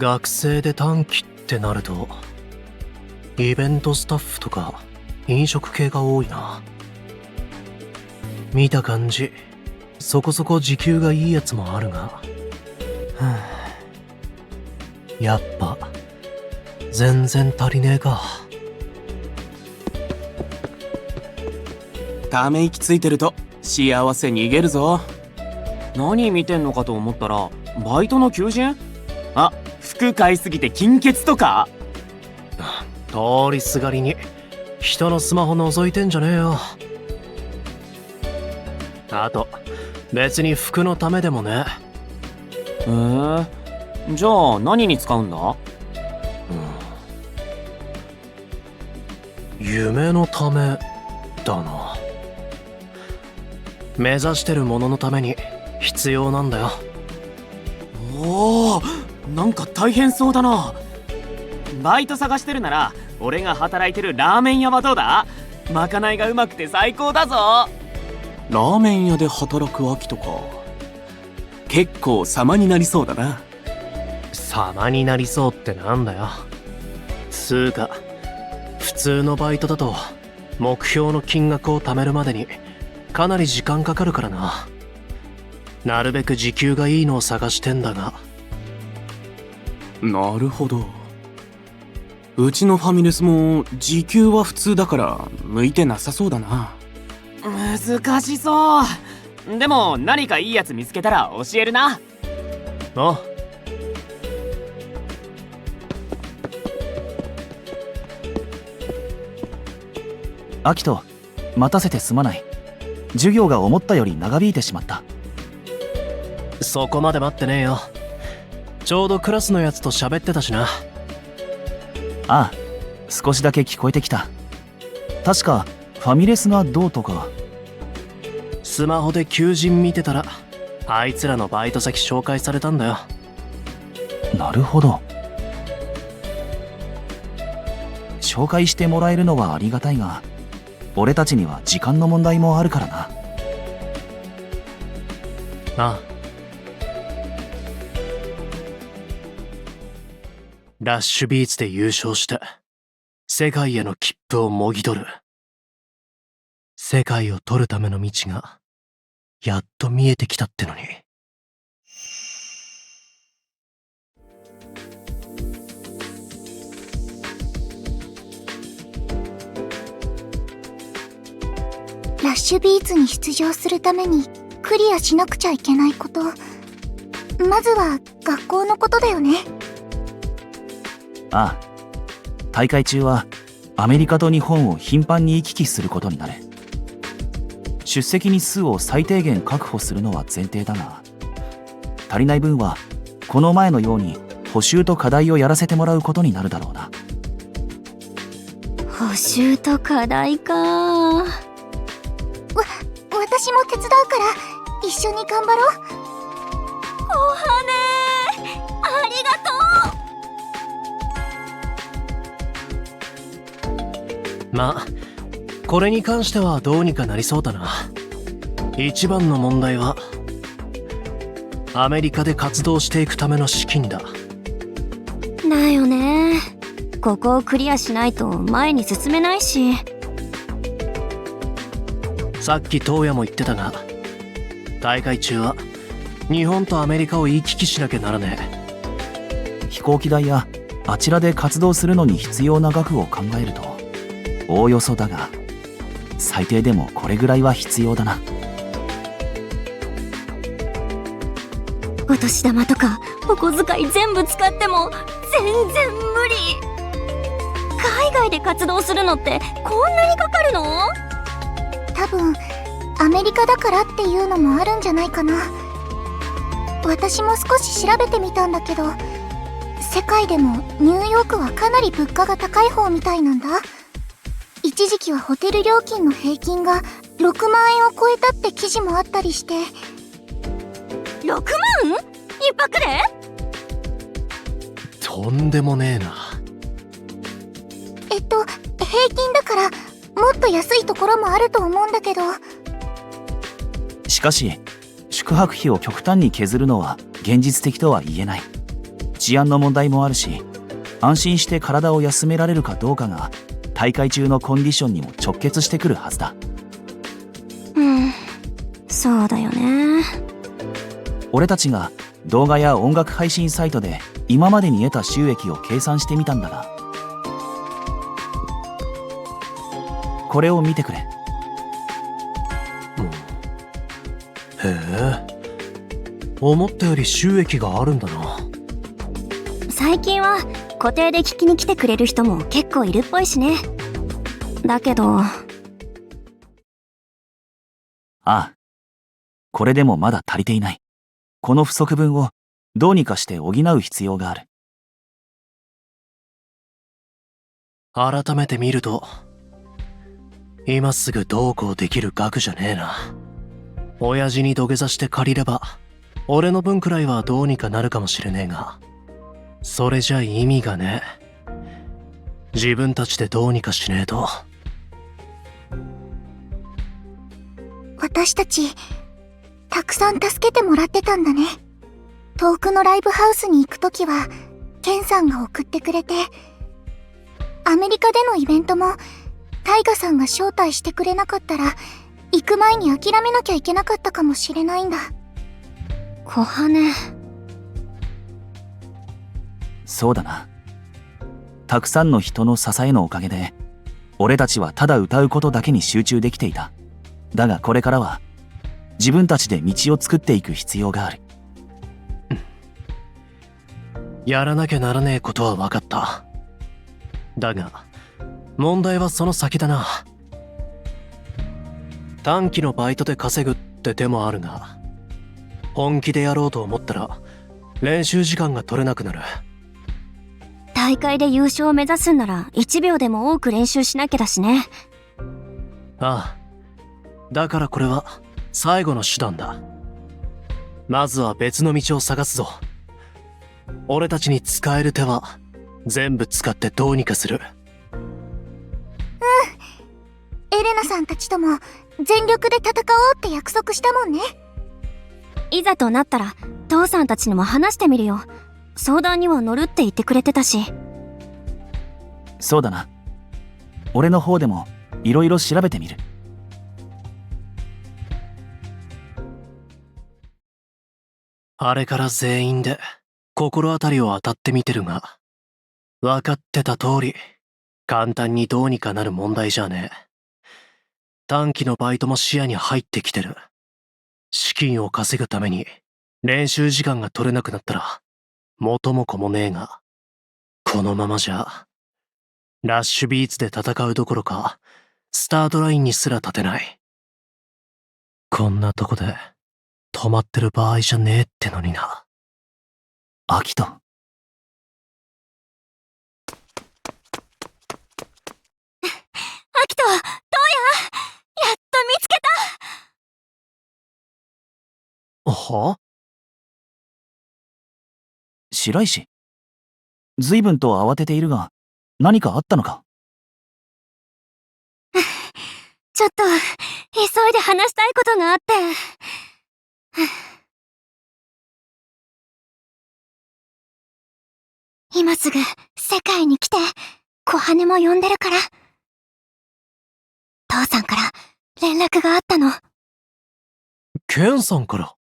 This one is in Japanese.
学生で短期ってなるとイベントスタッフとか飲食系が多いな。見た感じそこそこ時給がいいやつもあるが、やっぱ全然足りねえか。ため息ついてると幸せ逃げるぞ。何見てんのかと思ったらバイトの求人？あ、服買いすぎて金欠とか？通りすがりに人のスマホ覗いてんじゃねえよ。あと別に服のためでもね。じゃあ何に使うんだ？夢のためだな。目指してるもののために必要なんだよ。おお、なんか大変そうだな。バイト探してるなら俺が働いてるラーメン屋はどうだ？まかないがうまくて最高だぞ。ラーメン屋で働く秋とか結構様になりそうだな。様になりそうってなんだよ。つうか普通のバイトだと目標の金額を貯めるまでにかなり時間かかるからな。なるべく時給がいいのを探してんだが。なるほど。うちのファミレスも時給は普通だから向いてなさそうだな。難しそう。でも何かいいやつ見つけたら教えるな。あ、アキト、待たせてすまない。授業が思ったより長引いてしまった。そこまで待ってねえよ。ちょうどクラスのやつと喋ってたしな。ああ、少しだけ聞こえてきた。確かファミレスがどうとか。スマホで求人見てたらあいつらのバイト先紹介されたんだよ。なるほど。紹介してもらえるのはありがたいが、俺たちには時間の問題もあるからな。ああ。ラッシュビーツで優勝して世界への切符をもぎ取る。世界を取るための道がやっと見えてきたってのに。ラッシュビーツに出場するためにクリアしなくちゃいけないこと、まずは学校のことだよね。ああ、大会中はアメリカと日本を頻繁に行き来することになる。出席日数を最低限確保するのは前提だが、足りない分はこの前のように補習と課題をやらせてもらうことになるだろうな。補習と課題か。私も手伝うから一緒に頑張ろう。おはねー、ありがとう。まあこれに関してはどうにかなりそうだな。一番の問題はアメリカで活動していくための資金だ。だよね。ここをクリアしないと前に進めないし。さっき東也も言ってたが、大会中は日本とアメリカを行き来しなきゃならねえ。飛行機代やあちらで活動するのに必要な額を考えるとおおよそだが、最低でもこれぐらいは必要だな。お年玉とかお小遣い全部使っても全然無理。海外で活動するのってこんなにかかるの？多分アメリカだからっていうのもあるんじゃないかな。私も少し調べてみたんだけど、世界でもニューヨークはかなり物価が高い方みたいなんだ。一時期はホテル料金の平均が6万円を超えたって記事もあったりして。6万？一泊で？とんでもねえな。平均だからもっと安いところもあると思うんだけど。しかし宿泊費を極端に削るのは現実的とは言えない。治安の問題もあるし、安心して体を休められるかどうかが大会中のコンディションにも直結してくるはずだ。そうだよね。俺たちが動画や音楽配信サイトで今までに得た収益を計算してみたんだが、これを見てくれ。へえ、思ったより収益があるんだな。最近は固定で聞きに来てくれる人も結構いるっぽいしね。だけど、ああ、これでもまだ足りていない。この不足分をどうにかして補う必要がある。改めて見ると、今すぐどうこうできる額じゃねえな。親父に土下座して借りれば、俺の分くらいはどうにかなるかもしれねえが、それじゃ意味がねえ。自分たちでどうにかしねえと。私たち、たくさん助けてもらってたんだね。遠くのライブハウスに行くときは、ケンさんが送ってくれて、アメリカでのイベントも、タイガさんが招待してくれなかったら、行く前に諦めなきゃいけなかったかもしれないんだ。小羽。そうだな。たくさんの人の支えのおかげで、俺たちはただ歌うことだけに集中できていた。だがこれからは、自分たちで道を作っていく必要がある。やらなきゃならねえことは分かった。だが、問題はその先だな。短期のバイトで稼ぐって手もあるが、本気でやろうと思ったら、練習時間が取れなくなる。大会で優勝を目指すんなら1秒でも多く練習しなきゃだしね。ああ。だからこれは最後の手段だ。まずは別の道を探すぞ。俺たちに使える手は全部使ってどうにかする。エレナさんたちとも全力で戦おうって約束したもんね。いざとなったら父さんたちにも話してみるよ。相談には乗るって言ってくれてたし。そうだな。俺の方でもいろいろ調べてみる。あれから全員で心当たりを当たってみてるが、分かってた通り、簡単にどうにかなる問題じゃねえ。短期のバイトも視野に入ってきてる。資金を稼ぐために練習時間が取れなくなったら、元も子もねえが、このままじゃ、ラッシュビーツで戦うどころか、スタートラインにすら立てない。こんなとこで、止まってる場合じゃねえってのにな。アキト。アキト、どうや？やっと見つけた！は？白石。随分と慌てているが、何かあったのか？ちょっと、急いで話したいことがあって。今すぐ世界に来て、小羽も呼んでるから。父さんから連絡があったの。ケンさんから？